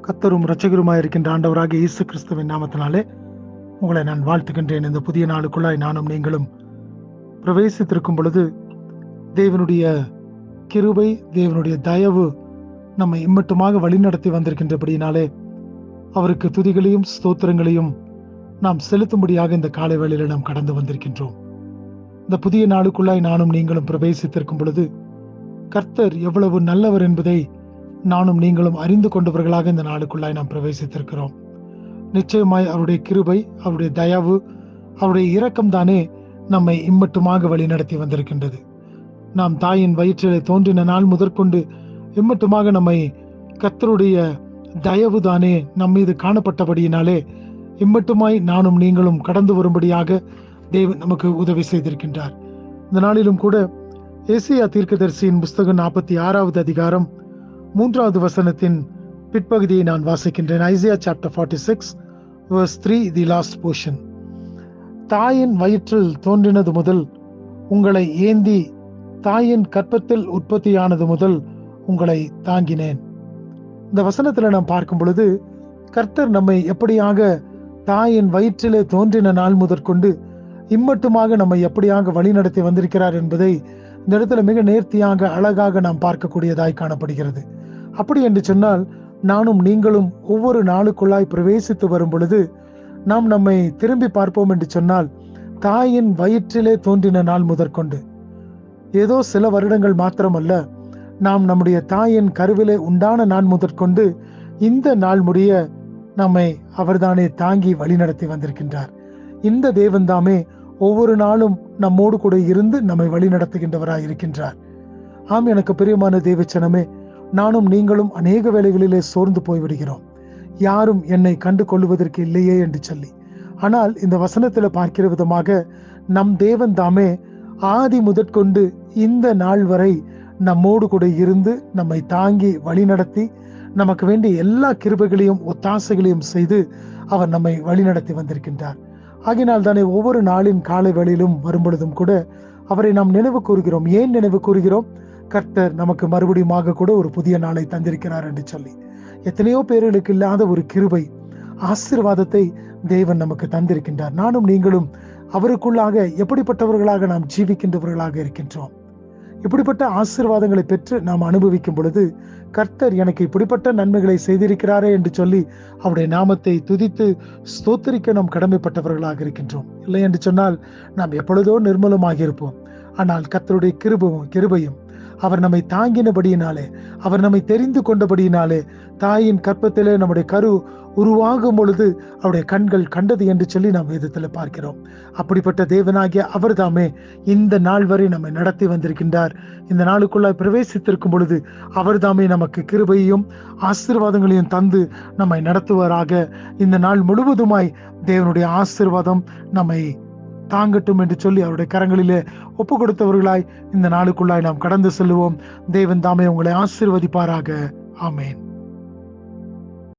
கர்த்தரும் இரட்சகருமாய் இருக்கின்ற ஆண்டவராகிய இயேசு கிறிஸ்துவின் நாமத்தினாலே உங்களை நான் வாழ்த்துகின்றேன். இந்த புதிய நாளுக்குள்ளாய் நானும் நீங்களும் பிரவேசித்திருக்கும் பொழுது தேவனுடைய கிருபை, தேவனுடைய தயவு நம்மை இம்மட்டுமாக வழிநடத்தி வந்திருக்கின்றபடியினாலே அவருக்கு துதிகளையும் ஸ்தோத்திரங்களையும் நாம் செலுத்தும்படியாக இந்த காலை வேளையில நாம் கடந்து வந்திருக்கின்றோம். இந்த புதிய நாளுக்குள்ளாய் நானும் நீங்களும் பிரவேசித்திருக்கும் பொழுது கர்த்தர் எவ்வளவு நல்லவர் என்பதை நானும் நீங்களும் அறிந்து கொண்டவர்களாக இந்த நாளுக்குள்ளாய் நாம் பிரவேசித்திருக்கிறோம். நிச்சயமாய் அவருடைய கிருபை, அவருடைய தயவு, அவருடைய இரக்கம் தானே நம்மை இம்மட்டுமாக வழிநடத்தி வந்திருக்கின்றது. நாம் தாயின் வயிற்றிலே தோன்றின நாள் முதற்கொண்டு இம்மட்டுமாக நம்மை கர்த்தருடைய தயவு தானே நம் மீது காணப்பட்டபடியினாலே இம்மட்டுமாய் நானும் நீங்களும் கடந்து வரும்படியாக தேவன் நமக்கு உதவி செய்திருக்கின்றார். இந்த நாளிலும் கூட ஏசாயா தீர்க்கதரிசியின் புஸ்தகம் 46வது அதிகாரம் 3வது வசனத்தின் பிற்பகுதியை நான் வாசிக்கின்றேன். Isaiah chapter 46 verse 3, the last portion. தாயின் வயிற்றில் தோன்றினது முதல் உங்களை ஏந்தி, தாயின் கற்பத்தில் உற்பத்தியானது முதல் உங்களை தாங்கினேன். இந்த வசனத்துல நாம் பார்க்கும் பொழுது கர்த்தர் நம்மை எப்படியாக தாயின் வயிற்றிலே தோன்றின நாள் முதற்கொண்டு இம்மட்டுமாக நம்மை எப்படியாக வழிநடத்தி வந்திருக்கிறார் என்பதை இந்த இடத்துல மிக நேர்த்தியாக அழகாக நாம் பார்க்கக்கூடியதாய் காணப்படுகிறது. அப்படி என்று சொன்னால் நானும் நீங்களும் ஒவ்வொரு நாளுக்குள்ளாய் பிரவேசித்து வரும் பொழுது நாம் நம்மை திரும்பி பார்ப்போம் என்று சொன்னால் தாயின் வயிற்றிலே தோன்றின நாள் முதற்கொண்டு ஏதோ சில வருடங்கள் மாத்திரமல்ல, நாம் நம்முடைய தாயின் கருவிலே உண்டான நாள் முதற்கொண்டு இந்த நாள் முடிய நம்மை அவர்தானே தாங்கி வழிநடத்தி வந்திருக்கின்றார். இந்த தேவன் தாமே ஒவ்வொரு நாளும் நம்மோடு கூட இருந்து நம்மை வழிநடத்துகின்றவராய் இருக்கின்றார். ஆம், எனக்கு பிரியமான தேவச்சனமே, நானும் நீங்களும் அநேக வேளைகளிலே சோர்ந்து போய்விடுகிறோம். யாரும் என்னை கண்டு கொள்வதற்கு இல்லையே என்று சொல்லி. ஆனால் இந்த வசனத்துல பார்க்கிற விதமாக நம் தேவன் தாமே ஆதி முதற்கொண்டு இந்த நாள் வரை நம்மோடு கூட இருந்து நம்மை தாங்கி வழிநடத்தி நமக்கு வேண்டிய எல்லா கிருபைகளையும் ஒத்தாசைகளையும் செய்து அவர் நம்மை வழிநடத்தி வந்திருக்கின்றார். ஆகினால் தானே ஒவ்வொரு நாளின் காலை வேளையிலும் வரும்பொழுதும் கூட அவரை நாம் நினைவு கூறுகிறோம். ஏன் நினைவு கூறுகிறோம்? கர்த்தர் நமக்கு மறுபடியும் கூட ஒரு புதிய நாளை தந்திருக்கிறார் என்று சொல்லி. எத்தனையோ பேர்களுக்கு இல்லாத ஒரு கிருபை, ஆசீர்வாதத்தை தேவன் நமக்கு தந்திருக்கின்றார். நானும் நீங்களும் அவருக்குள்ளாக எப்படிப்பட்டவர்களாக நாம் ஜீவிக்கின்றவர்களாக இருக்கின்றோம். இப்படிப்பட்ட ஆசீர்வாதங்களை பெற்று நாம் அனுபவிக்கும் பொழுது கர்த்தர் எனக்கு இப்படிப்பட்ட நன்மைகளை செய்திருக்கிறாரே என்று சொல்லி அவருடைய நாமத்தை துதித்து ஸ்தோத்திரிக்க நாம் கடமைப்பட்டவர்களாக இருக்கின்றோம். இல்லை என்று சொன்னால் நாம் எப்பொழுதோ நிர்மலமாக இருப்போம். ஆனால் கர்த்தருடைய கிருபையும் அவர் நம்மை தாங்கினபடியினாலே, அவர் நம்மை தெரிந்து கொண்டபடியினாலே, தாயின் கற்பத்திலே நம்முடைய கரு உருவாகும் பொழுது அவருடைய கண்கள் கண்டது என்று சொல்லி நாம் வேதத்துல பார்க்கிறோம். அப்படிப்பட்ட தேவனாகிய அவர் தாமே இந்த நாள் வரை நம்மை நடத்தி வந்திருக்கின்றார். இந்த நாளுக்குள்ளாய் பிரவேசித்திருக்கும் பொழுது அவர் தாமே நமக்கு கிருபையையும் ஆசீர்வாதங்களையும் தந்து நம்மை நடத்துவாராக. இந்த நாள் முழுவதுமாய் தேவனுடைய ஆசீர்வாதம் நம்மை தாங்கட்டும் என்று சொல்லி அவருடைய கரங்களிலே ஒப்பு கொடுத்தவர்களாய் இந்த நாளுக்குள்ளாய் நாம் கடந்து செல்லுவோம். தேவன் தாமே உங்களை ஆசீர்வதிப்பாராக. ஆமேன்.